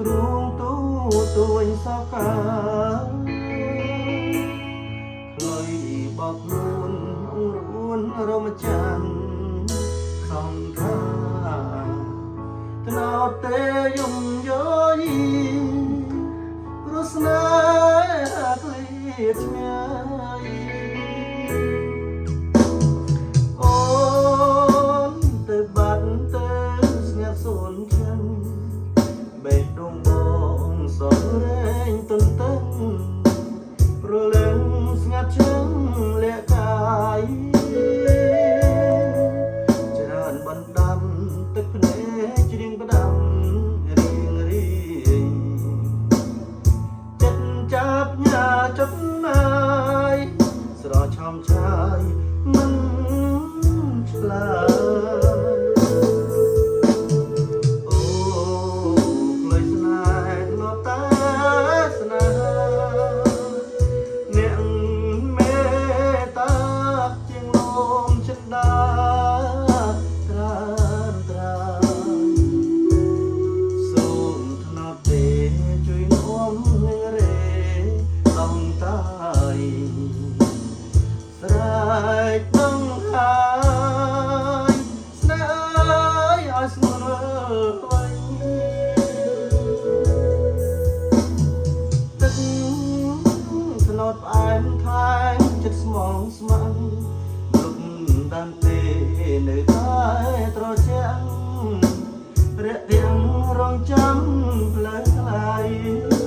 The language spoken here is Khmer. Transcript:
ទ្រូងទូវិញសោកាខ្លុយបោកខ្លួនអងរួនរមចាន់សង្ខាថ្នោតទេយំយោយព្រោះស្នេហ៍ឃ្លាតឆ្ងាយអូនទៅបាត់ទៅស្ងាត់សូនខ្ញុំបេះដូងបងសររែងទន្ទឹងព្រលឹងស្ងាត់ឈឹងលាក់កាយច្រើនបណ្ដាំទឹកភ្នែកជ្រៀងផ្ដាំរៀងរីចិត្តចាប់ញ៉ាចិត្តណាយស្រឆំឆាយមិនឆ្លើយស្រែកនឹងហើយស្នេហ៍ឲ្យស្ងួនវិញទឹកថ្នោតផ្អែមថែមចិត្តស្មងស្ម័គ្រលុបដានទេនៅតែត្រជាក់រាក់រាំងរងចាំផ្លែថ្លៃ